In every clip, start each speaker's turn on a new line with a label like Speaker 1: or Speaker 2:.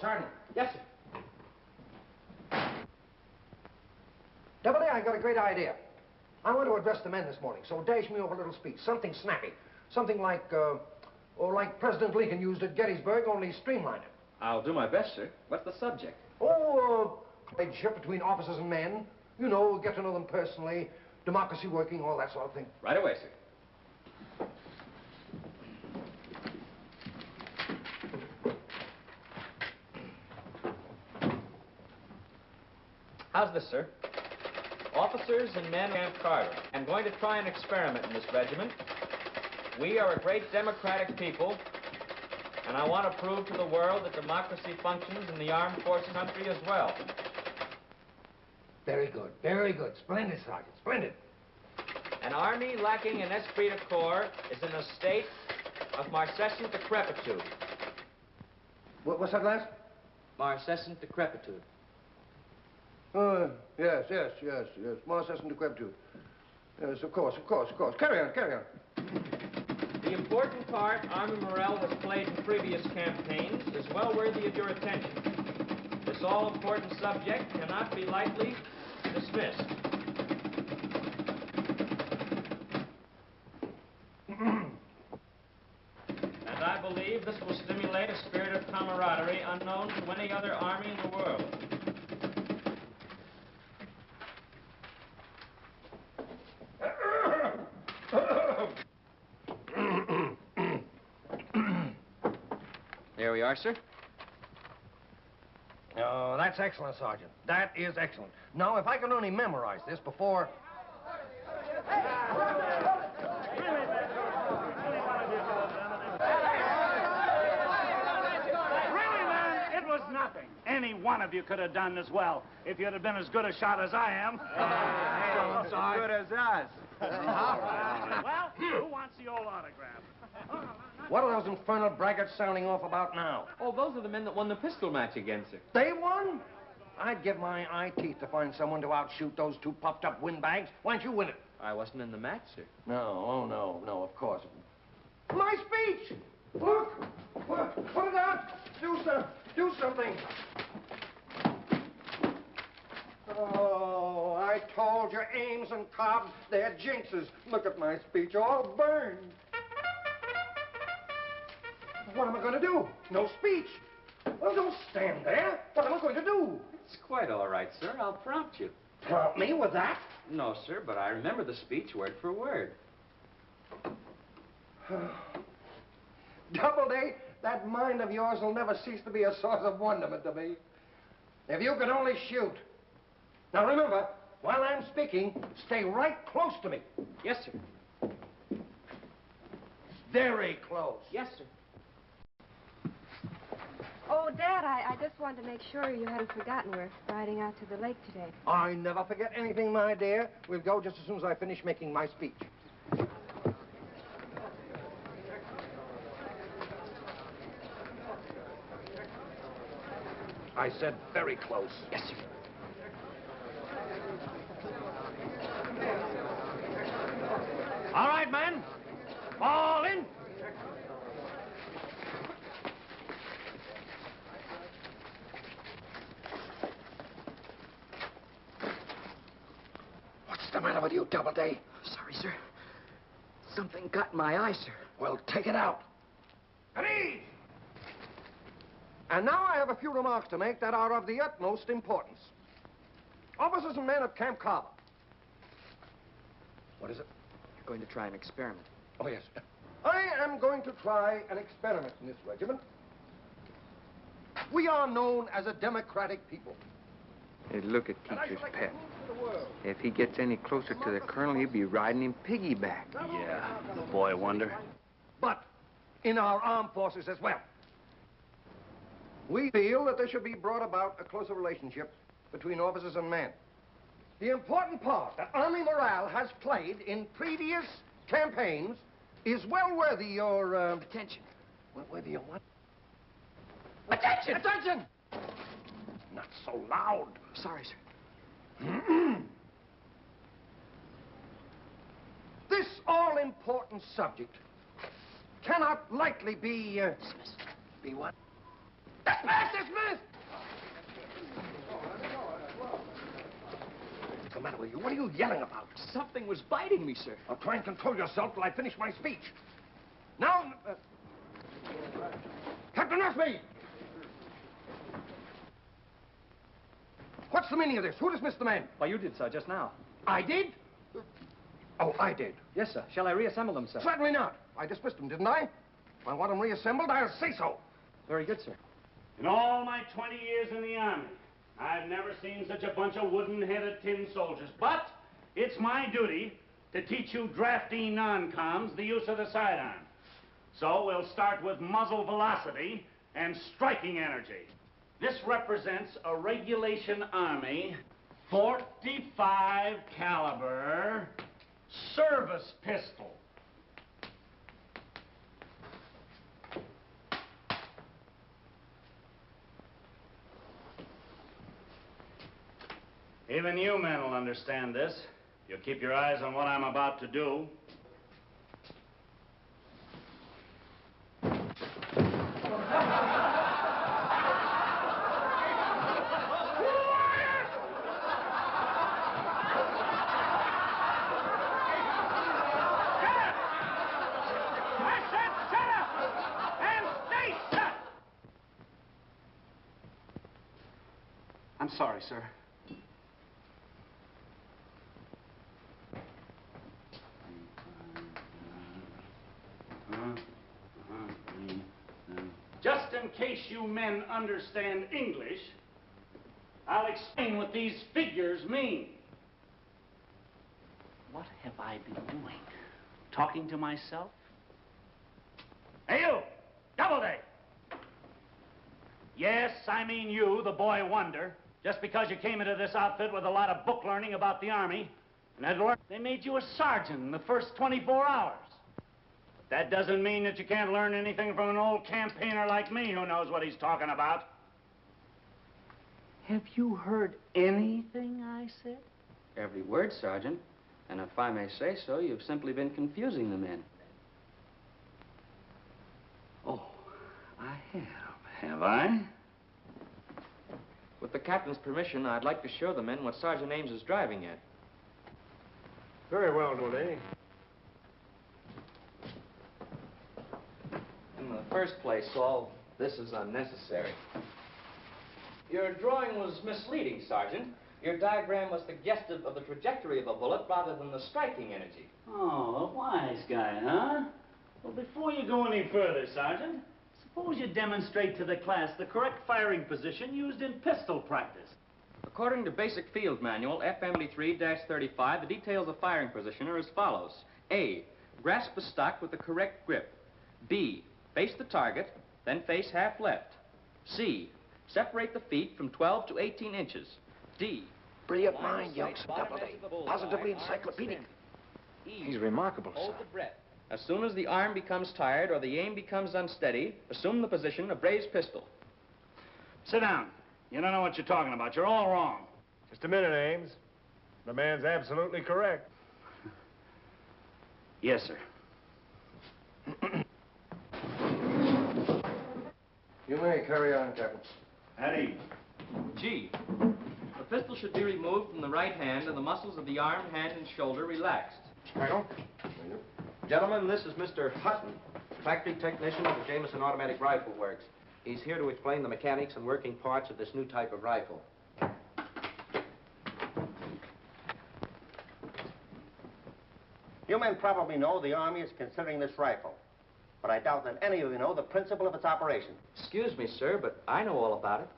Speaker 1: Sergeant.
Speaker 2: Yes, sir.
Speaker 1: Doubleday, I got a great idea. I want to address the men this morning, so dash me over a little speech, something snappy. Something like, like President Lincoln used at Gettysburg, only streamlined it.
Speaker 2: I'll do my best, sir. What's the subject?
Speaker 1: Oh, relationship between officers and men. You know, get to know them personally, democracy working, all that sort of thing.
Speaker 2: Right away, sir. How's this, sir? Officers and men of Camp Carter. I'm going to try an experiment in this regiment. We are a great democratic people, and I want to prove to the world that democracy functions in the armed forces country as well.
Speaker 1: Very good, very good. Splendid, Sergeant, splendid.
Speaker 2: An army lacking an esprit de corps is in a state of marcescent decrepitude.
Speaker 1: What's that last?
Speaker 2: Marcescent decrepitude.
Speaker 1: Yes. Marcescent decrepitude. Yes, of course. Carry on.
Speaker 2: The important part Army morale has played in previous campaigns is well worthy of your attention. This all-important subject cannot be lightly dismissed. And I believe this will stimulate a spirit of camaraderie unknown to any other army in the world. There we are, sir.
Speaker 1: Oh, that's excellent, Sergeant. That is excellent. Now, if I can only memorize this before...
Speaker 3: Really, man, it was nothing. Any one of you could have done as well if you'd have been as good a shot as I am.
Speaker 4: As good as us.
Speaker 3: Well, who wants the old autograph?
Speaker 1: What are those infernal braggarts sounding off about now?
Speaker 2: Oh, those are the men that won the pistol match against her.
Speaker 1: They won? I'd give my eye teeth to find someone to outshoot those two puffed-up windbags. Why don't you win it?
Speaker 2: I wasn't in the match, sir.
Speaker 1: No, no, of course. My speech! Look! Put it out! Do something! Oh, I told you, Ames and Cobb, they're jinxes. Look at my speech, all burned. What am I going to do? No speech. Well, don't stand there. What am I going to do?
Speaker 2: It's quite all right, sir. I'll prompt you.
Speaker 1: Prompt me with that?
Speaker 2: No, sir, but I remember the speech word for word.
Speaker 1: Doubleday, that mind of yours will never cease to be a source of wonderment to me. If you could only shoot. Now, remember, while I'm speaking, stay right close to me.
Speaker 2: Yes, sir.
Speaker 1: Very close.
Speaker 2: Yes, sir.
Speaker 5: Oh, Dad, I just wanted to make sure you hadn't forgotten we're riding out to the lake today.
Speaker 1: I never forget anything, my dear. We'll go just as soon as I finish making my speech. I said very close.
Speaker 2: Yes, sir.
Speaker 1: All right, men. Fall in. What's the matter with you, Doubleday?
Speaker 6: Sorry, sir. Something got in my eye, sir.
Speaker 1: Well, take it out. At ease! And now I have a few remarks to make that are of the utmost importance. Officers and men of Camp Cobb. What is it?
Speaker 6: You're going to try an experiment.
Speaker 1: Oh, yes. I am going to try an experiment in this regiment. We are known as a democratic people.
Speaker 4: Hey, look at Teacher's pet. If he gets any closer to the colonel, he'll be riding him piggyback.
Speaker 3: Yeah, the boy wonder.
Speaker 1: But in our armed forces as well. We feel that there should be brought about a closer relationship between officers and men. The important part that Army morale has played in previous campaigns is well worthy your,
Speaker 6: Attention.
Speaker 1: Worthy your what?
Speaker 6: Attention!
Speaker 1: Attention! Not so loud.
Speaker 6: Sorry, sir.
Speaker 1: This all-important subject cannot lightly be,
Speaker 6: Dismissed.
Speaker 1: be what? Dismiss! Dismiss! What's the matter with you? What are you yelling about?
Speaker 6: Something was biting me, sir.
Speaker 1: I'll try and control yourself till I finish my speech. Now, Captain Ashby! What's the meaning of this? Who dismissed the man?
Speaker 7: Why, you did, sir, just now.
Speaker 1: I did? Oh, I did.
Speaker 7: Yes, sir. Shall I reassemble them, sir?
Speaker 1: Certainly not. I dismissed them, didn't I? If I want them reassembled, I'll say so.
Speaker 7: Very good, sir.
Speaker 3: In all my 20 years in the Army, I've never seen such a bunch of wooden-headed tin soldiers. But it's my duty to teach you drafty non-coms the use of the sidearm. So we'll start with muzzle velocity and striking energy. This represents a regulation Army 45 caliber service pistol. Even you men will understand this. You'll keep your eyes on what I'm about to do.
Speaker 7: I'm sorry, sir.
Speaker 3: Just in case you men understand English, I'll explain what these figures mean. What have I been doing? Talking to myself? Hey, you! Doubleday! Yes, I mean you, the boy wonder. Just because you came into this outfit with a lot of book learning about the Army, and had learned they made you a sergeant in the first 24 hours. But that doesn't mean that you can't learn anything from an old campaigner like me who knows what he's talking about. Have you heard anything I said?
Speaker 2: Every word, Sergeant. And if I may say so, you've simply been confusing the men.
Speaker 3: Oh, I have I?
Speaker 2: With the captain's permission, I'd like to show the men what Sergeant Ames is driving at.
Speaker 1: Very well, Dodo.
Speaker 2: In the first place, all this is unnecessary. Your drawing was misleading, Sergeant. Your diagram was suggestive of the trajectory of a bullet rather than the striking energy.
Speaker 3: Oh, a wise guy, huh? Well, before you go any further, Sergeant, suppose you demonstrate to the class the correct firing position used in pistol practice.
Speaker 2: According to Basic Field Manual, FM83-35, the details of firing position are as follows. A, grasp the stock with the correct grip. B, face the target, then face half left. C, separate the feet from 12 to 18 inches. D,
Speaker 1: Brilliant mind, youngster, Doubleday. Positively encyclopedic.
Speaker 2: E,
Speaker 4: He's remarkable, sir.
Speaker 2: hold the breath. As soon as the arm becomes tired or the aim becomes unsteady, assume the position of raised pistol.
Speaker 3: Sit down. You don't know what you're talking about. You're all wrong.
Speaker 8: Just a minute, Ames. The man's absolutely correct.
Speaker 3: Yes, sir.
Speaker 1: You may carry on, Captain.
Speaker 3: Patty.
Speaker 2: G, the pistol should be removed from the right hand and the muscles of the arm, hand, and shoulder relaxed.
Speaker 1: Michael?
Speaker 9: Gentlemen, this is Mr. Hutton, factory technician of the Jameson Automatic Rifle Works. He's here to explain the mechanics and working parts of this new type of rifle.
Speaker 10: You men probably know the Army is considering this rifle, but I doubt that any of you know the principle of its operation.
Speaker 2: Excuse me, sir, but I know all about it.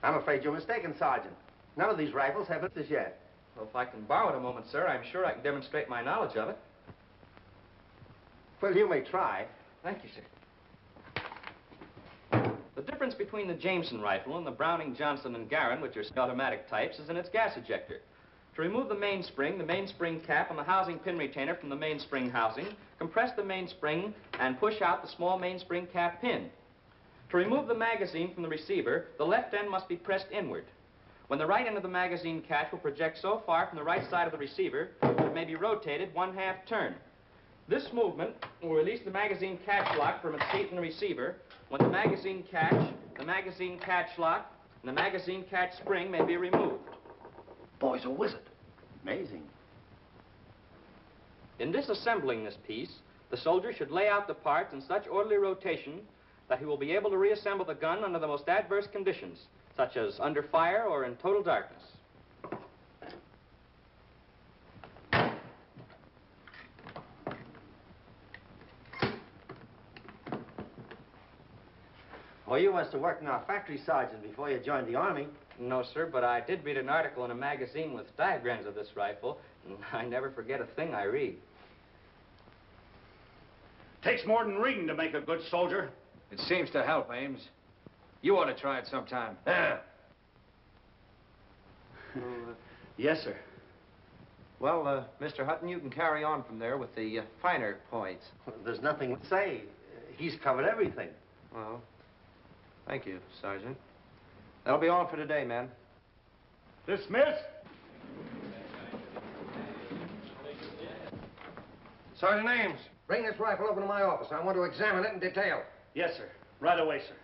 Speaker 10: I'm afraid you're mistaken, Sergeant. None of these rifles have this as yet.
Speaker 2: Well, if I can borrow it a moment, sir, I'm sure I can demonstrate my knowledge of it.
Speaker 10: Well, you may try.
Speaker 2: Thank you, sir. The difference between the Jameson rifle and the Browning, Johnson, and Garand, which are automatic types, is in its gas ejector. To remove the mainspring cap, and the housing pin retainer from the mainspring housing, compress the mainspring and push out the small mainspring cap pin. To remove the magazine from the receiver, the left end must be pressed inward. When the right end of the magazine catch will project so far from the right side of the receiver that it may be rotated 1/2 turn. This movement will release the magazine catch lock from its seat in the receiver. When the magazine catch lock, and the magazine catch spring may be removed.
Speaker 1: Boy's a wizard.
Speaker 10: Amazing.
Speaker 2: In disassembling this piece, the soldier should lay out the parts in such orderly rotation that he will be able to reassemble the gun under the most adverse conditions, such as under fire or in total darkness.
Speaker 10: Well, you must have worked in our factory, Sergeant, before you joined the Army.
Speaker 2: No, sir, but I did read an article in a magazine with diagrams of this rifle, and I never forget a thing I read.
Speaker 3: Takes more than reading to make a good soldier.
Speaker 8: It seems to help, Ames. You ought to try it sometime.
Speaker 3: Yes, sir.
Speaker 9: Well, Mr. Hutton, you can carry on from there with the finer points.
Speaker 10: There's nothing to say. He's covered everything.
Speaker 9: Well, thank you, Sergeant. That'll be all for today, men.
Speaker 3: Dismiss.
Speaker 1: Sergeant Ames, bring this rifle over to my office. I want to examine it in detail.
Speaker 3: Yes, sir. Right away, sir.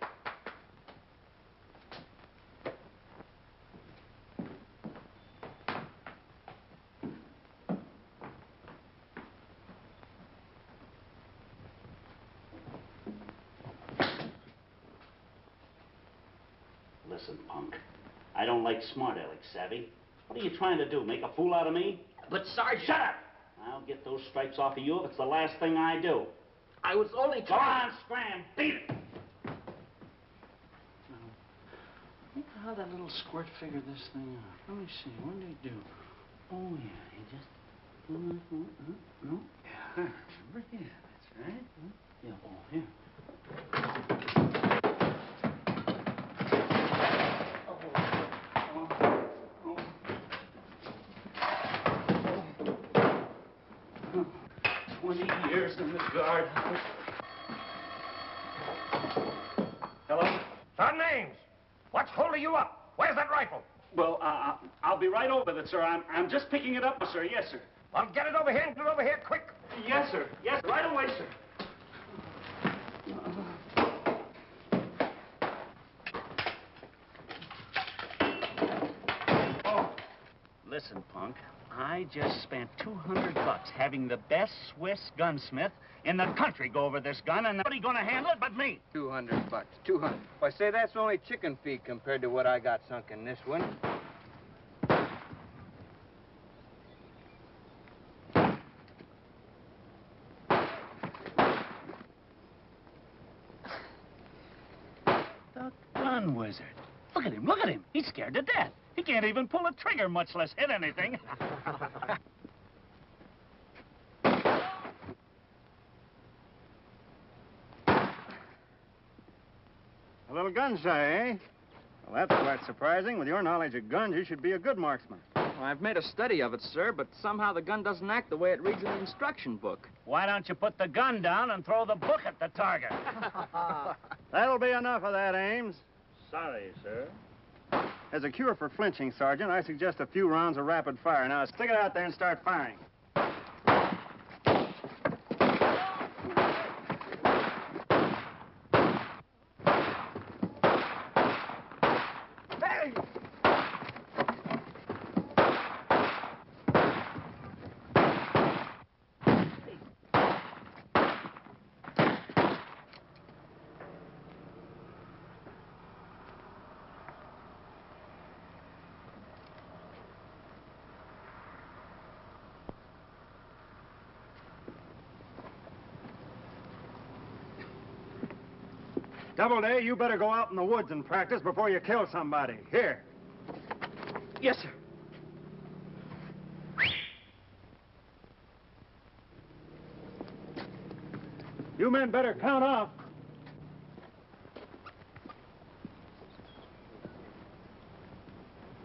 Speaker 3: Listen, punk. I don't like smart alecks, savvy? What are you trying to do, make a fool out of me?
Speaker 6: But, Sergeant...
Speaker 3: Shut up! I'll get those stripes off of you if it's the last thing I do.
Speaker 6: I was only
Speaker 3: Go
Speaker 6: trying...
Speaker 3: on, scram! Beat it!
Speaker 11: Wonder how that little squirt figured this thing out. Let me see. What did he do? Oh, yeah. He just... No. Yeah, I remember. Yeah, that's right. Yeah, oh, here. Oh. 20 years in the guardhouse.
Speaker 3: Hello?
Speaker 1: Sergeant Ames, what's holding you up? Where's that rifle?
Speaker 3: Well, I'll be right over with it, sir. I'm just picking it up, sir. Yes, sir.
Speaker 1: Well, get it over here and get it over here quick.
Speaker 3: Yes, sir. Yes, right away, sir. Oh, listen, punk. I just spent $200 having the best Swiss gunsmith in the country go over this gun, and nobody gonna handle it but me.
Speaker 4: $200. 200. Why, say that's only chicken feed compared to what I got sunk in this one.
Speaker 3: The gun wizard. Look at him, look at him. He's scared to death. He can't even pull a trigger, much less hit anything.
Speaker 12: A little gun shy, eh? Well, that's quite surprising. With your knowledge of guns, you should be a good marksman.
Speaker 2: Well, I've made a study of it, sir, but somehow the gun doesn't act the way it reads in the instruction book.
Speaker 3: Why don't you put the gun down and throw the book at the target?
Speaker 12: That'll be enough of that, Ames.
Speaker 3: Sorry, sir.
Speaker 12: As a cure for flinching, Sergeant, I suggest a few rounds of rapid fire. Now, stick it out there and start firing. Doubleday, you better go out in the woods and practice before you kill somebody. Here.
Speaker 3: Yes, sir.
Speaker 12: You men better count off.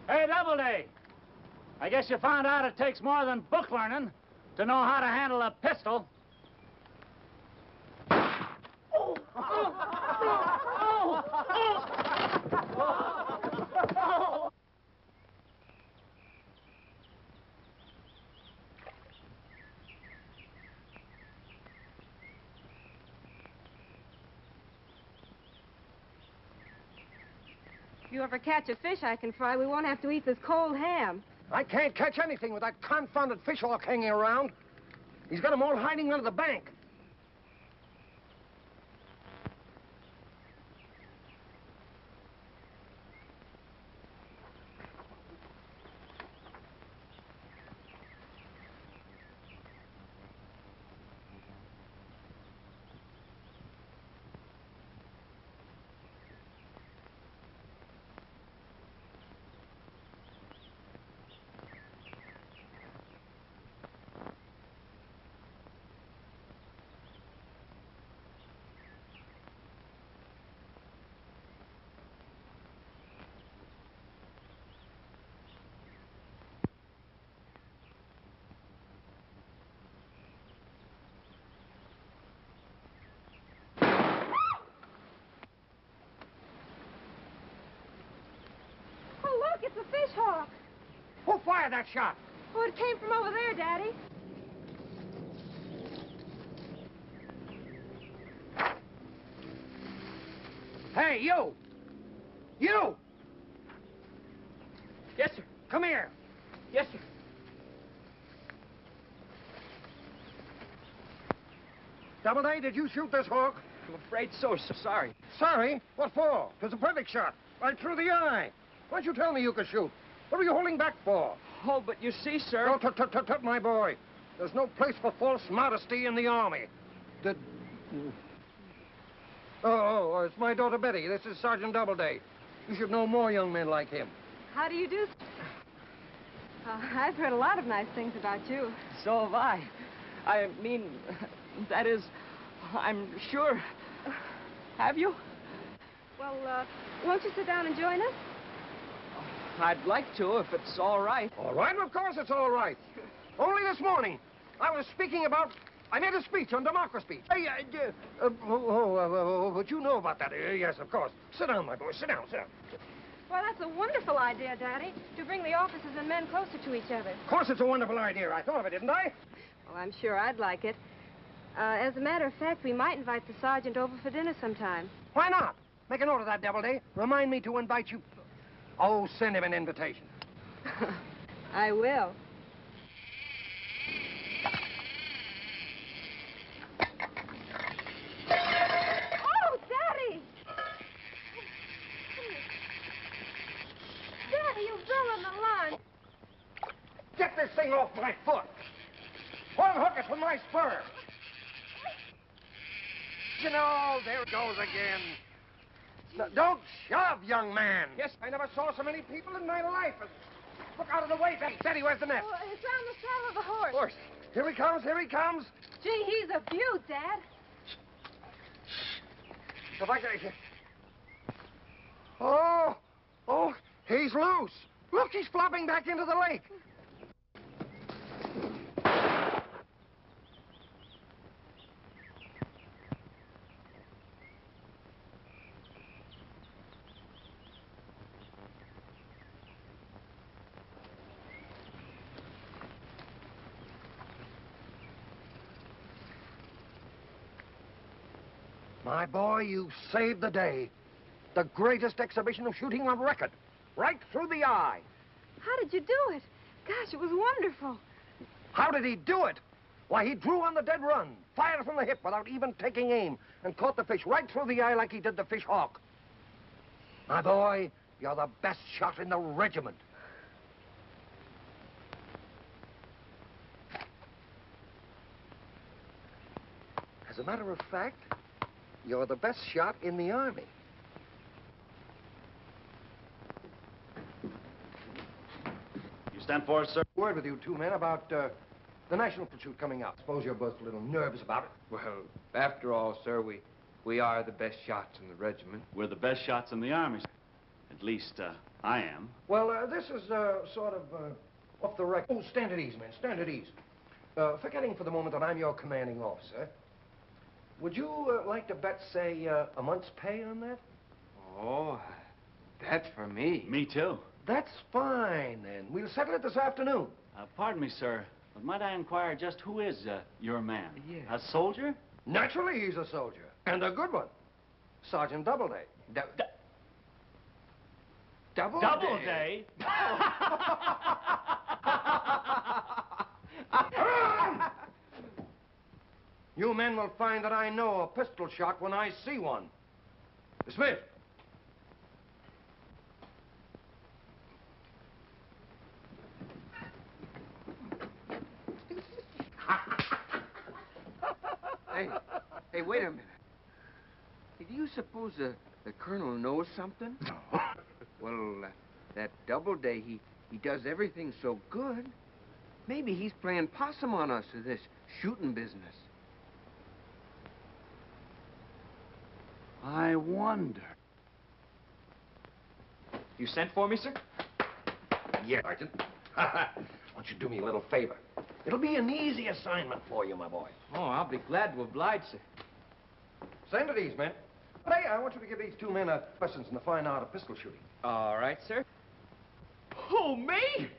Speaker 3: Hey, Doubleday. I guess you found out it takes more than book learning to know how to handle a pistol.
Speaker 5: If you ever catch a fish I can fry, we won't have to eat this cold ham.
Speaker 1: I can't catch anything with that confounded fish hawk hanging around. He's got them all hiding under the bank.
Speaker 5: It's a fish hawk.
Speaker 1: Who fired that shot?
Speaker 5: Oh, it came from over there, Daddy.
Speaker 1: Hey, you! You!
Speaker 6: Yes, sir.
Speaker 1: Come here.
Speaker 6: Yes, sir.
Speaker 1: Doubleday, did you shoot this hawk?
Speaker 6: I'm afraid so, sir. Sorry.
Speaker 1: Sorry? What for? It was a perfect shot. Right through the eye. Why'd you tell me you could shoot? What were you holding back for?
Speaker 6: Oh, but you see, sir...
Speaker 1: Oh, tut, my boy. There's no place for false modesty in the Army. Did... Oh, it's my daughter Betty. This is Sergeant Doubleday. You should know more young men like him.
Speaker 5: How do you do? I've heard a lot of nice things about you.
Speaker 6: So have I. I mean, that is, I'm sure. Have you?
Speaker 5: Well, won't you sit down and join us?
Speaker 6: I'd like to, if it's all right.
Speaker 1: All right, of course it's all right. Only this morning, I was speaking about... I made a speech on democracy. But you know about that. Yes, of course. Sit down, my boy. Sit down.
Speaker 5: Well, that's a wonderful idea, Daddy, to bring the officers and men closer to each other.
Speaker 1: Of course it's a wonderful idea. I thought of it, didn't I?
Speaker 5: Well, I'm sure I'd like it. As a matter of fact, we might invite the sergeant over for dinner sometime.
Speaker 1: Why not? Make a note of that, Doubleday. Remind me to invite you... Oh, send him an invitation.
Speaker 5: I will. Oh, Daddy! Daddy, you fell on the lawn.
Speaker 1: Get this thing off my foot. Unhook it from my spur. You know, there it goes again. Don't shove, young man.
Speaker 6: Yes.
Speaker 1: I never saw so many people in my life. Look out of the way, Betty. Where's the nest?
Speaker 5: Oh, it's on the saddle of the horse.
Speaker 6: Horse.
Speaker 1: Here he comes.
Speaker 5: Gee, he's a beaut, Dad.
Speaker 1: If I can... Oh, he's loose. Look, he's flopping back into the lake. My boy, you saved the day. The greatest exhibition of shooting on record. Right through the eye.
Speaker 5: How did you do it? Gosh, it was wonderful.
Speaker 1: How did he do it? Why, he drew on the dead run, fired from the hip without even taking aim, and caught the fish right through the eye like he did the fish hawk. My boy, you're the best shot in the regiment. As a matter of fact, you're the best shot in the Army.
Speaker 3: You stand for it, sir?
Speaker 1: Word with you two men about the national pursuit coming up. Suppose you're both a little nervous about it.
Speaker 4: Well, after all, sir, we are the best shots in the regiment.
Speaker 3: We're the best shots in the Army, sir. At least, I am.
Speaker 1: Well, this is sort of off the record. Oh, stand at ease, man. Stand at ease. Forgetting for the moment that I'm your commanding officer, would you like to bet, say, a month's pay on that?
Speaker 4: Oh, that's for me.
Speaker 3: Me, too.
Speaker 1: That's fine, then. We'll settle it this afternoon.
Speaker 3: Pardon me, sir, but might I inquire just who is your man?
Speaker 4: Yes.
Speaker 3: A soldier?
Speaker 1: Naturally, he's a soldier. And a good one. Sergeant Doubleday.
Speaker 3: Doubleday?
Speaker 1: You men will find that I know a pistol shot when I see one. Dismiss.
Speaker 4: Hey, wait a minute. Hey, do you suppose the colonel knows something? Well, that Doubleday, he does everything so good. Maybe he's playing possum on us with this shooting business.
Speaker 3: I wonder.
Speaker 2: You sent for me, sir?
Speaker 1: Yeah, Sergeant. Won't you do me a little favor? It'll be an easy assignment for you, my boy.
Speaker 2: Oh, I'll be glad to oblige, sir.
Speaker 1: Send to these men. But hey, I want you to give these two men lessons in the fine art of pistol shooting.
Speaker 2: All right, sir. Who, me?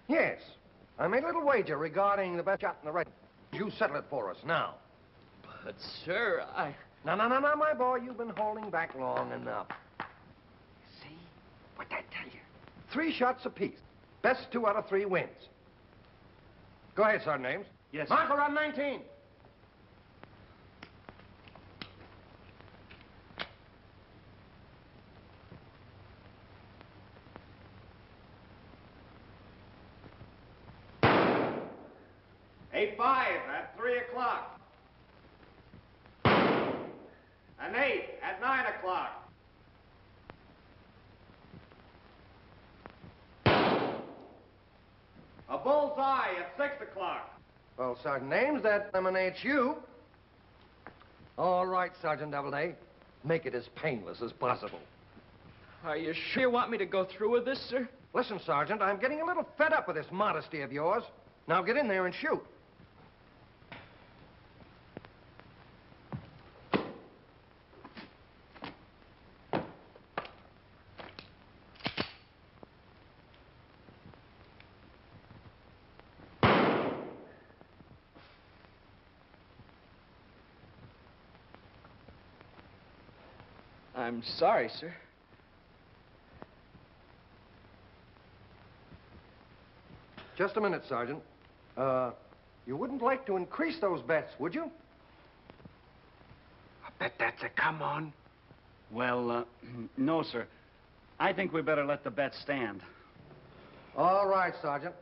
Speaker 1: Yes. I made a little wager regarding the best shot in the regiment. You settle it for us now.
Speaker 2: But, sir,
Speaker 1: No, my boy. You've been holding back long enough. See? What'd I tell you? 3 shots apiece. Best 2 out of 3 wins. Go ahead, Sergeant Ames.
Speaker 3: Yes,
Speaker 1: Mark around 19.
Speaker 12: At 3 o'clock. An 8 at 9 o'clock. A bullseye at 6 o'clock.
Speaker 1: Well, Sergeant Ames, that eliminates you. All right, Sergeant Doubleday. Make it as painless as possible.
Speaker 2: Are you sure you want me to go through with this, sir?
Speaker 1: Listen, Sergeant, I'm getting a little fed up with this modesty of yours. Now get in there and shoot.
Speaker 2: I'm sorry, sir.
Speaker 1: Just a minute, Sergeant. You wouldn't like to increase those bets, would you?
Speaker 4: I bet that's a come on.
Speaker 3: Well, no, sir. I think we better let the bet stand.
Speaker 1: All right, Sergeant.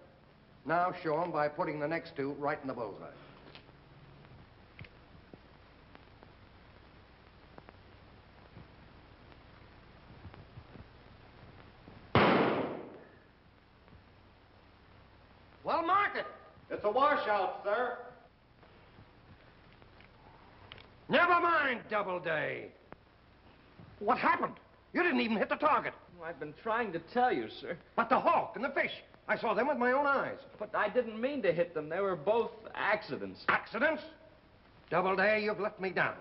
Speaker 1: Now show them by putting the next 2 right in the bullseye. Well, mark it.
Speaker 12: It's a washout, sir.
Speaker 1: Never mind, Doubleday. What happened? You didn't even hit the target.
Speaker 2: Well, I've been trying to tell you, sir.
Speaker 1: But the hawk and the fish, I saw them with my own eyes.
Speaker 2: But I didn't mean to hit them. They were both accidents.
Speaker 1: Accidents? Doubleday, you've let me down.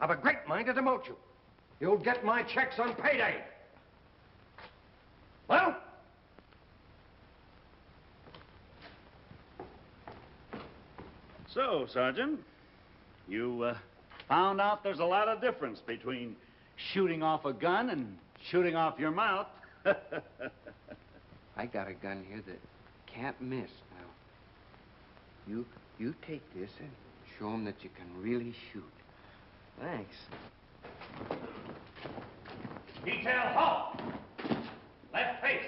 Speaker 1: I've a great mind to demote you. You'll get my checks on payday. Well?
Speaker 3: So, Sergeant, you found out there's a lot of difference between shooting off a gun and shooting off your mouth.
Speaker 4: I got a gun here that can't miss now. You take this and show them that you can really shoot.
Speaker 2: Thanks.
Speaker 3: Detail, halt! Left face.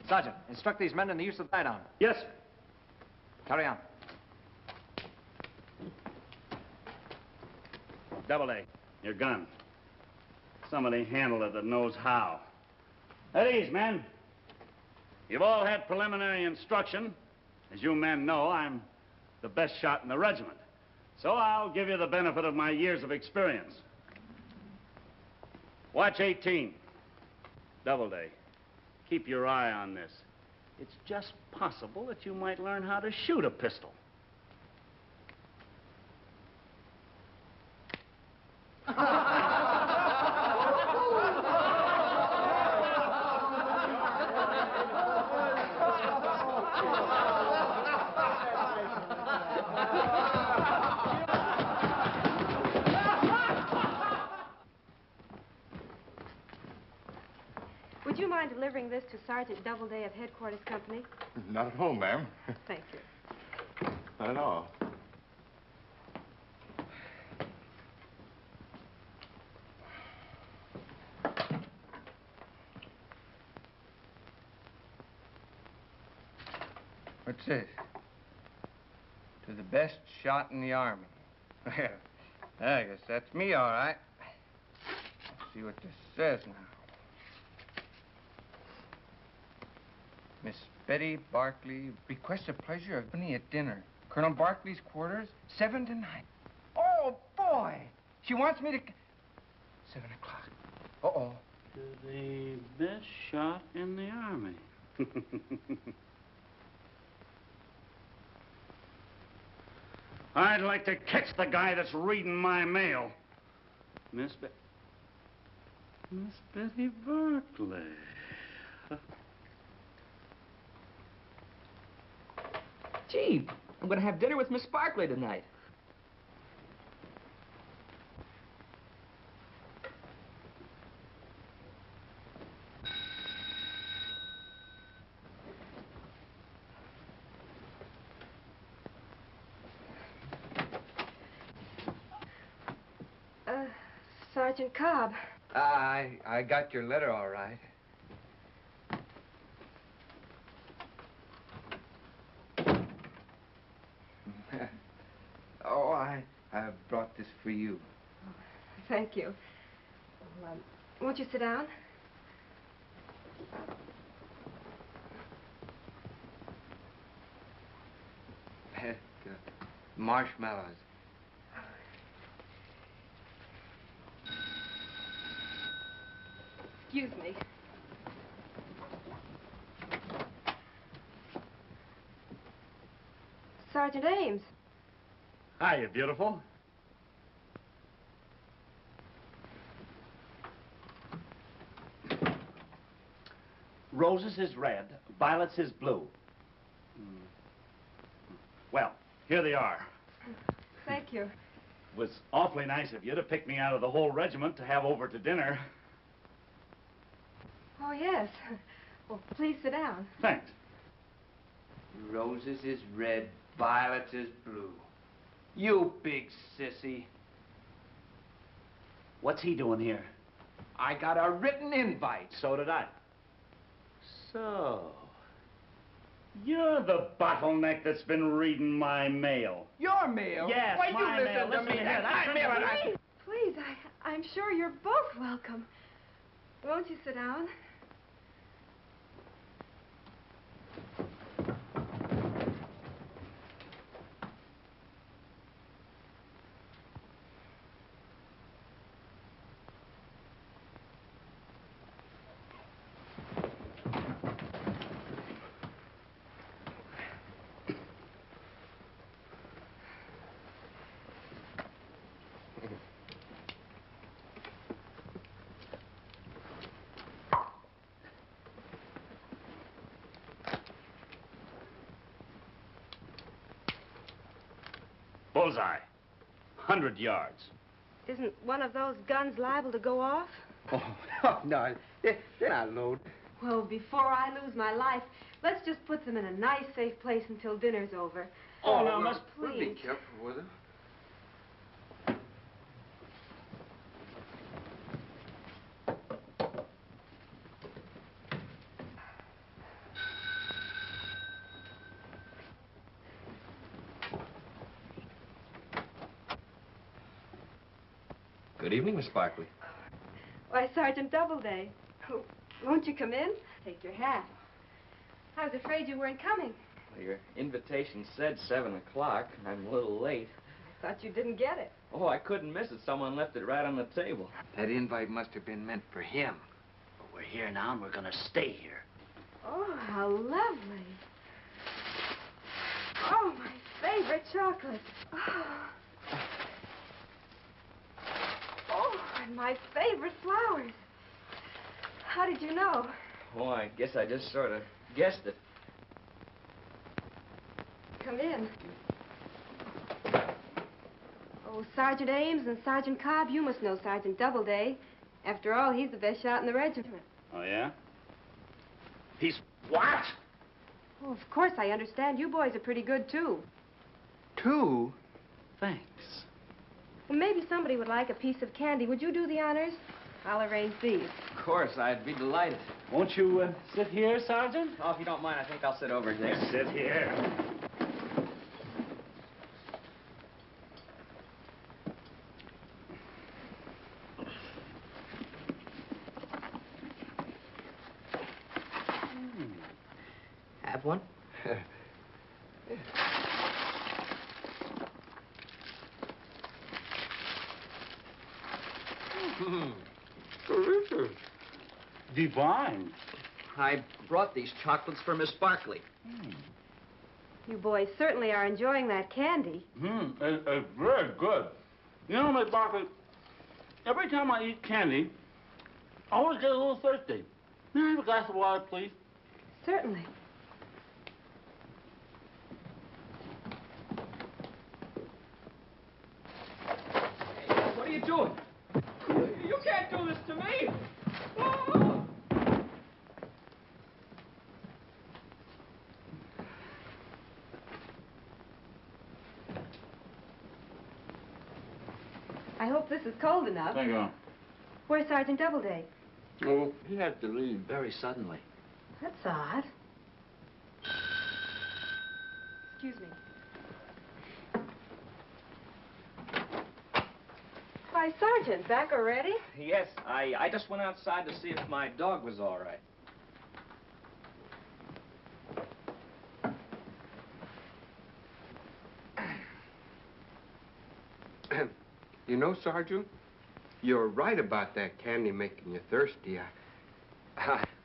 Speaker 7: Sergeant, instruct these men in the use of the sidearm.
Speaker 3: Yes, sir.
Speaker 7: Carry on.
Speaker 3: Doubleday, your gun. Somebody handle it that knows how. At ease, men. You've all had preliminary instruction. As you men know, I'm the best shot in the regiment. So I'll give you the benefit of my years of experience. Watch 18. Doubleday, keep your eye on this. It's just possible that you might learn how to shoot a pistol.
Speaker 5: Would you mind delivering this to Sergeant Doubleday of Headquarters Company?
Speaker 13: Not at all, ma'am.
Speaker 5: Thank you.
Speaker 13: Not at all.
Speaker 4: What's this? To the best shot in the Army. Well, I guess that's me, all right. Let's see what this says now. Miss Betty Barkley requests the pleasure of company at dinner. Colonel Barkley's quarters, 7 to 9. Oh, boy! She wants me to... 7 o'clock. Uh-oh.
Speaker 11: To the best shot in the Army. I'd like to catch the guy that's reading my mail. Miss Betty Barkley.
Speaker 6: Gee, I'm going to have dinner with Miss Barkley tonight.
Speaker 5: Sergeant Cobb.
Speaker 4: I got your letter all right. Oh, I brought this for you.
Speaker 5: Thank you. Well, won't you sit down?
Speaker 4: Marshmallows.
Speaker 5: Excuse me. Sergeant Ames.
Speaker 3: Hi, you beautiful. Roses is red, violets is blue. Well, here they are.
Speaker 5: Thank you.
Speaker 3: It was awfully nice of you to pick me out of the whole regiment to have over to dinner.
Speaker 5: Oh, yes. Well, please sit down.
Speaker 3: Thanks.
Speaker 4: Roses is red, violets is blue. You big sissy.
Speaker 3: What's he doing here?
Speaker 4: I got a written invite.
Speaker 3: So did I. So, you're the bottleneck that's been reading my mail.
Speaker 4: Your mail?
Speaker 3: Yes,
Speaker 4: Why,
Speaker 3: my
Speaker 4: you
Speaker 3: mail.
Speaker 4: listen to me.
Speaker 3: Here,
Speaker 4: My mail.
Speaker 5: Please, I'm sure you're both welcome. Won't you sit down?
Speaker 3: Bullseye. 100 yards.
Speaker 5: Isn't one of those guns liable to go off?
Speaker 4: Oh, no, they're not loaded.
Speaker 5: Well, before I lose my life, let's just put them in a nice, safe place until dinner's over.
Speaker 3: Oh, now, Miss...
Speaker 4: We'll be
Speaker 5: Please.
Speaker 4: careful with them.
Speaker 9: Good evening, Miss Barkley.
Speaker 5: Why, Sergeant Doubleday. Won't you come in? Take your hat. I was afraid you weren't coming.
Speaker 6: Well, your invitation said 7 o'clock. I'm a little late.
Speaker 5: I thought you didn't get it.
Speaker 6: Oh, I couldn't miss it. Someone left it right on the table.
Speaker 4: That invite must have been meant for him.
Speaker 11: But we're here now, and we're going to stay here.
Speaker 5: Oh, how lovely. Oh, my favorite chocolate. Oh, and my favorite flowers. How did you know?
Speaker 6: Oh, I guess I just sort of guessed it.
Speaker 5: Come in. Oh, Sergeant Ames and Sergeant Cobb, you must know Sergeant Doubleday. After all, he's the best shot in the regiment.
Speaker 3: Oh, yeah? He's what?
Speaker 5: Oh, of course, I understand. You boys are pretty good, too.
Speaker 4: Two?
Speaker 3: Thanks.
Speaker 5: Well, maybe somebody would like a piece of candy. Would you do the honors? I'll arrange these.
Speaker 6: Of course, I'd be delighted.
Speaker 3: Won't you sit here, Sergeant?
Speaker 6: Oh, if you don't mind, I think I'll sit over there.
Speaker 3: Sit here.
Speaker 9: Have one?
Speaker 3: Delicious. Divine.
Speaker 6: I brought these chocolates for Miss Barkley.
Speaker 5: You boys certainly are enjoying that candy.
Speaker 3: It's very good. You know, Miss Barkley, every time I eat candy, I always get a little thirsty. May I have a glass of water, please?
Speaker 5: Certainly.
Speaker 6: What are you doing? You can't do this to me! Oh!
Speaker 5: I hope this is cold enough.
Speaker 3: Thank you.
Speaker 5: Where's Sergeant Doubleday?
Speaker 9: Oh, he had to leave very suddenly.
Speaker 5: That's odd. Excuse me. Why, Sergeant, back already?
Speaker 6: Yes, I just went outside to see if my dog was all right.
Speaker 4: You know, Sergeant, you're right about that candy making you thirsty.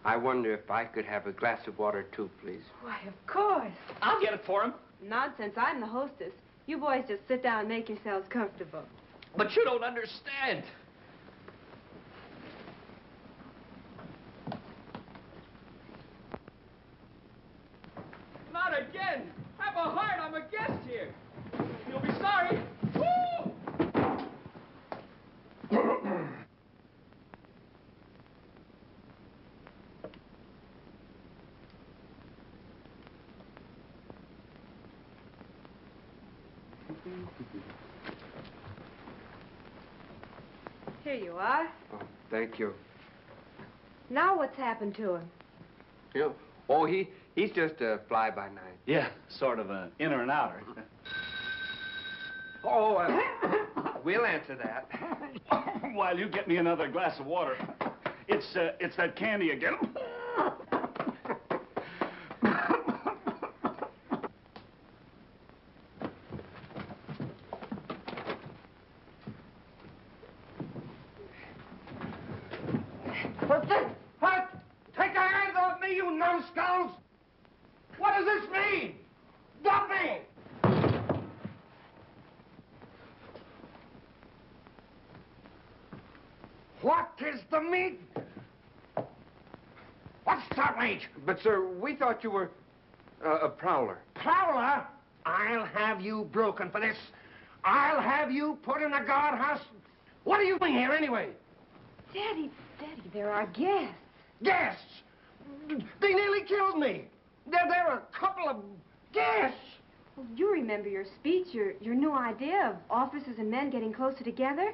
Speaker 4: I wonder if I could have a glass of water, too, please.
Speaker 5: Why, of course.
Speaker 6: I'll get it for him.
Speaker 5: Nonsense. I'm the hostess. You boys just sit down and make yourselves comfortable.
Speaker 6: But you don't understand. Not again. Have a heart. I'm a guest here. You'll be sorry. Woo!
Speaker 5: Here you are.
Speaker 4: Oh, thank you.
Speaker 5: Now what's happened to him?
Speaker 4: You know, oh, he's just a fly-by-night.
Speaker 3: Yeah, sort of an inner and outer.
Speaker 4: Oh, we'll answer that.
Speaker 3: While you get me another glass of water. It's that candy again.
Speaker 1: Take your hands off me, you numbskulls! What does this mean? Stop me! What is the meat? What's the outrage?
Speaker 4: But, sir, we thought you were a prowler.
Speaker 1: Prowler? I'll have you broken for this. I'll have you put in a guardhouse. What are you doing here, anyway?
Speaker 5: Daddy, there are guests.
Speaker 1: Guests? They nearly killed me. There are a couple of guests.
Speaker 5: Well, you remember your speech, your new idea of officers and men getting closer together?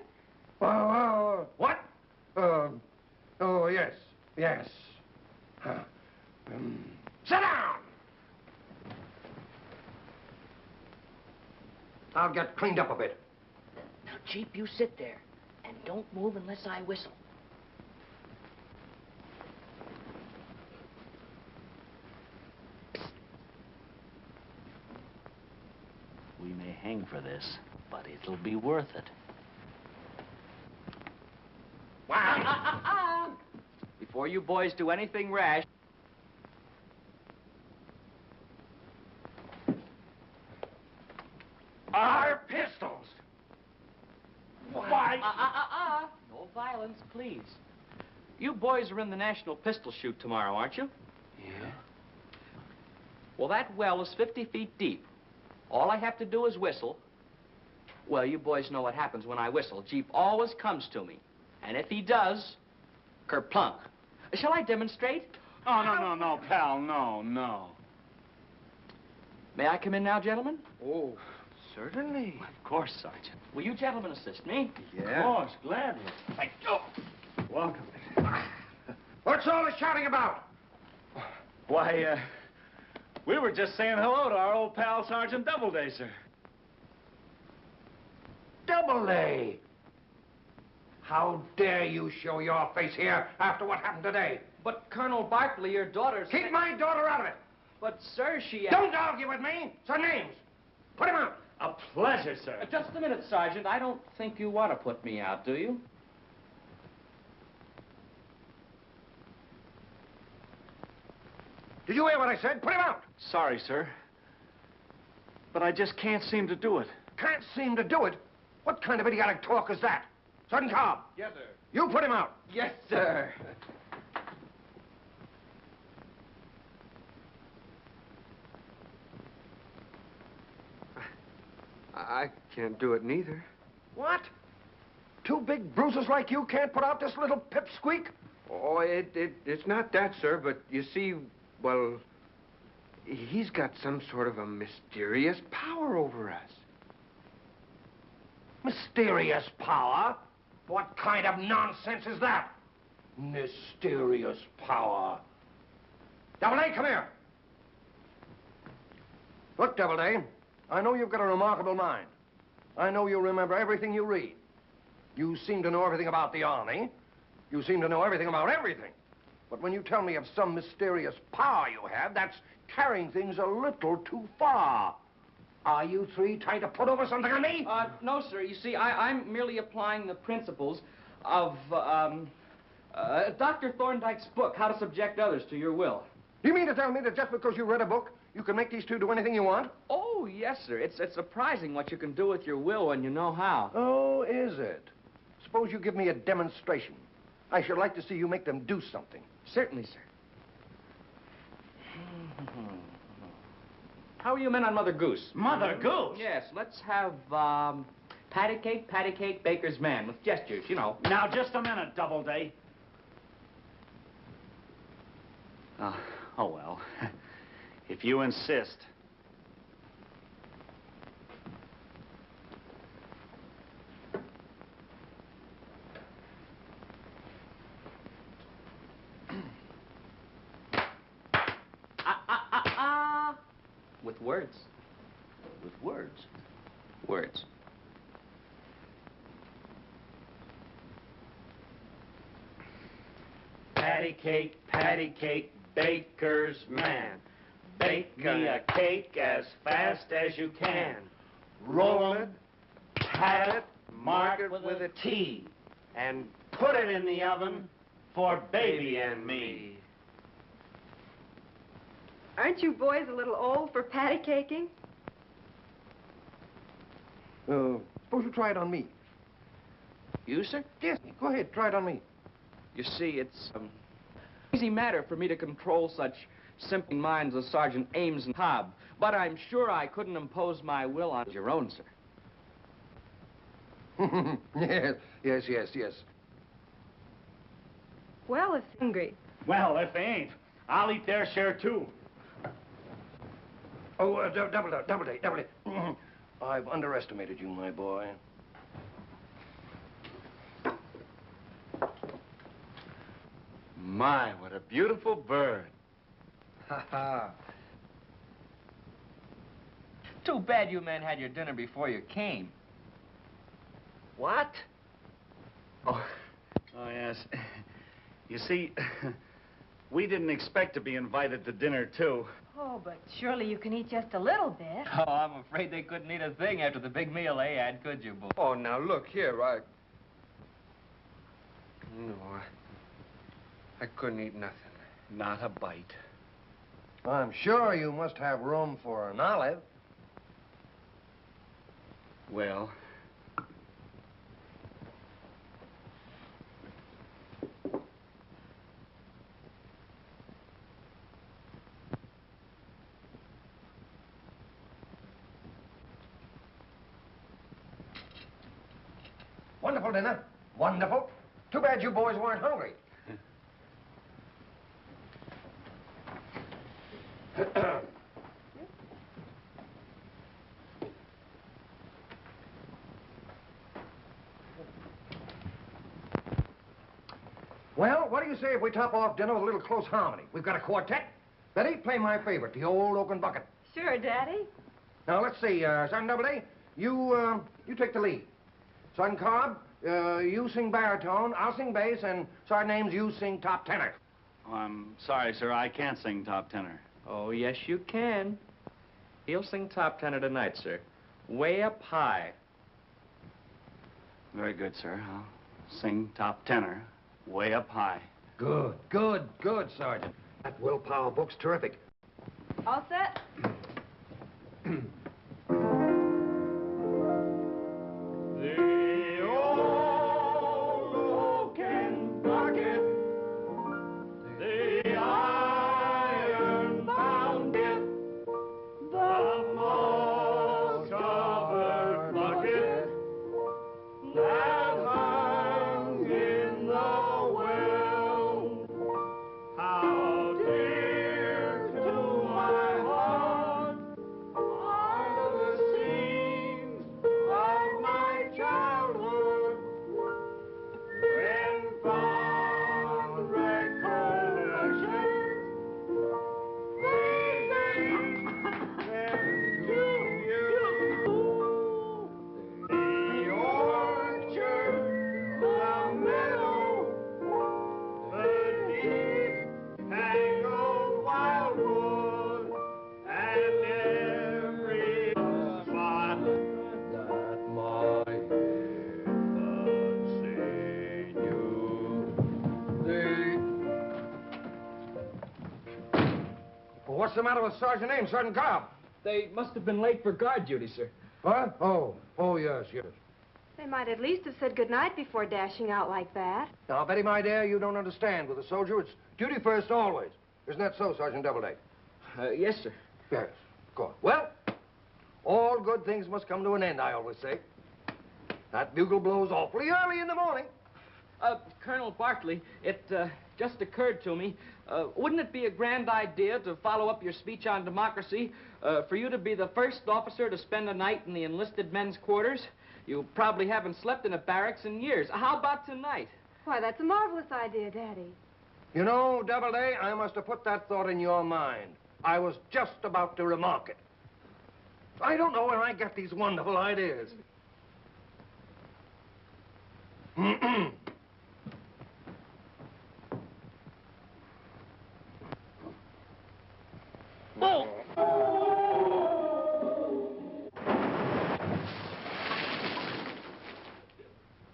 Speaker 1: What? Oh, yes. Sit down! I'll get cleaned up a bit.
Speaker 14: Now, Jeep, you sit there, and don't move unless I whistle.
Speaker 3: We may hang for this, but it'll be worth it.
Speaker 1: Wow!
Speaker 6: Before you boys do anything rash,
Speaker 1: Our pistols! Why?
Speaker 6: No violence, please. You boys are in the National Pistol Shoot tomorrow, aren't you?
Speaker 4: Yeah?
Speaker 6: Well, that well is 50 feet deep. All I have to do is whistle. Well, you boys know what happens when I whistle. Jeep always comes to me. And if he does, kerplunk. Shall I demonstrate?
Speaker 3: Oh, no, pal, no.
Speaker 6: May I come in now, gentlemen?
Speaker 4: Oh, certainly.
Speaker 3: Of course, Sergeant.
Speaker 6: Will you gentlemen assist me?
Speaker 3: Of course, gladly.
Speaker 1: Thank you.
Speaker 3: Welcome.
Speaker 1: What's all the shouting about?
Speaker 3: Why, we were just saying hello to our old pal, Sergeant Doubleday, sir.
Speaker 1: Doubleday! How dare you show your face here after what happened today?
Speaker 6: But, Colonel Barkley, your daughter's...
Speaker 1: Keep my daughter out of it!
Speaker 6: But, sir, she...
Speaker 1: Don't argue with me! Sergeant Ames! Put him out!
Speaker 3: A pleasure, sir.
Speaker 6: Just a minute, Sergeant. I don't think you want to put me out, do you?
Speaker 1: Did you hear what I said? Put him out!
Speaker 3: Sorry, sir. But I just can't seem to do it.
Speaker 1: Can't seem to do it? What kind of idiotic talk is that? Sergeant Cobb!
Speaker 4: Yes, sir.
Speaker 1: You put him out!
Speaker 4: Yes, sir. I can't do it neither.
Speaker 1: What? Two big bruises like you can't put out this little pipsqueak?
Speaker 4: Oh, it's not that, sir, but you see, well, he's got some sort of a mysterious power over us.
Speaker 1: Mysterious power? What kind of nonsense is that? Mysterious power. Doubleday, come here. Look, Doubleday, I know you've got a remarkable mind. I know you remember everything you read. You seem to know everything about the Army. You seem to know everything about everything. But when you tell me of some mysterious power you have, that's carrying things a little too far. Are you three trying to put over something on me?
Speaker 6: No, sir. You see, I'm merely applying the principles of, Dr. Thorndyke's book, How to Subject Others to Your Will.
Speaker 1: You mean to tell me that just because you read a book, you can make these two do anything you want?
Speaker 6: Oh, yes, sir. It's surprising what you can do with your will when you know how.
Speaker 1: Oh, is it? Suppose you give me a demonstration. I should like to see you make them do something.
Speaker 6: Certainly, sir. How are you men on Mother Goose?
Speaker 3: Mother Goose?
Speaker 6: Yes, let's have, Pattycake, Baker's Man, with gestures, you know.
Speaker 3: Now, just a minute, Doubleday. Oh, well. If you insist.
Speaker 6: With words.
Speaker 3: With words?
Speaker 6: Words.
Speaker 3: Pattycake, Baker's Man. Bake me a cake as fast as you can. Roll it, pat it, mark it with a T, and put it in the oven for baby and me.
Speaker 5: Aren't you boys a little old for patty caking?
Speaker 1: Suppose you try it on me.
Speaker 6: You, sir?
Speaker 1: Yes, go ahead, try it on me.
Speaker 6: You see, it's an easy matter for me to control such simple minds as Sergeant Ames and Cobb, but I'm sure I couldn't impose my will on your own, sir.
Speaker 1: Yes.
Speaker 5: Well, if hungry.
Speaker 3: Well, if they ain't, I'll eat their share, too.
Speaker 1: Oh, Doubleday. I've underestimated you, my boy.
Speaker 3: My, what a beautiful bird.
Speaker 4: Ha-ha.
Speaker 6: Too bad you men had your dinner before you came.
Speaker 4: What?
Speaker 3: Oh, yes. You see, we didn't expect to be invited to dinner, too.
Speaker 5: Oh, but surely you can eat just a little bit.
Speaker 6: Oh, I'm afraid they couldn't eat a thing after the big meal they had, could you, boy?
Speaker 4: Oh, now look here, No, I couldn't eat nothing.
Speaker 3: Not a bite.
Speaker 1: I'm sure you must have room for an olive.
Speaker 3: Well...
Speaker 1: Wonderful dinner. Wonderful. Too bad you boys weren't hungry. Well, what do you say if we top off dinner with a little close harmony? We've got a quartet. Betty, play my favorite, the old oaken bucket.
Speaker 5: Sure, Daddy.
Speaker 1: Now, let's see, Sergeant Doubleday, you take the lead. Sergeant Cobb, you sing baritone, I'll sing bass, and Sergeant Ames, you sing top tenor.
Speaker 11: Oh, I'm sorry, sir. I can't sing top tenor.
Speaker 6: Oh, yes, you can. He'll sing top tenor tonight, sir. Way up high.
Speaker 11: Very good, sir. I'll sing top tenor, way up high.
Speaker 1: Good, good, good, Sergeant. That willpower book's terrific.
Speaker 5: All set?
Speaker 15: The old oaken bucket, the iron-bound it, the moss-covered bucket that hung in the well. How dear to my heart are the scenes of my childhood, when fond recollections present them to you. The orchard, the meadow, the deep tangled wildwood, and every spot that my head had seen you.
Speaker 1: Well, what's the matter with Sergeant Ames, Sergeant Cobb?
Speaker 6: They must have been late for guard duty, sir.
Speaker 1: What? Oh, yes, yes.
Speaker 5: They might at least have said goodnight before dashing out like that.
Speaker 1: Now, Betty, my dear, you don't understand. With a soldier, it's duty first always. Isn't that so, Sergeant Doubleday?
Speaker 6: Yes, sir.
Speaker 1: Yes, good. Well, all good things must come to an end, I always say. That bugle blows awfully early in the morning.
Speaker 6: Colonel Barkley, it just occurred to me, wouldn't it be a grand idea to follow up your speech on democracy, for you to be the first officer to spend a night in the enlisted men's quarters? You probably haven't slept in a barracks in years. How about tonight?
Speaker 5: Why, that's a marvelous idea, Daddy.
Speaker 1: You know, Doubleday, I must have put that thought in your mind. I was just about to remark it. I don't know where I get these wonderful ideas.
Speaker 15: Oh!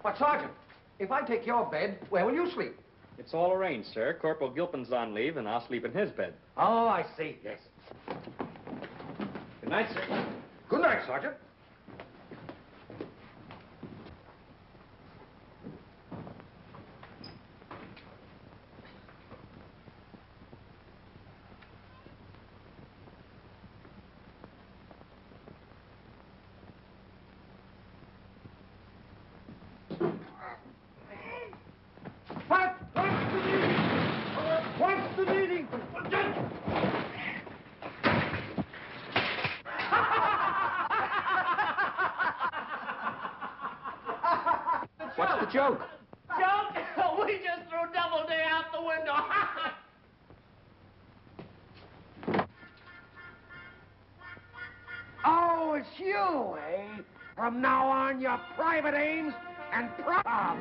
Speaker 1: But, Sergeant, if I take your bed, where will you sleep?
Speaker 2: It's all arranged, sir. Corporal Gilpin's on leave, and I'll sleep in his bed.
Speaker 1: Oh, I see, yes.
Speaker 2: Good night, sir.
Speaker 1: Good night, Sergeant. What's the meeting?
Speaker 6: What's the joke?
Speaker 15: Joke? We just threw Doubleday out the window.
Speaker 1: Oh, it's you, eh? From now on, you're Private Ames and Prowler.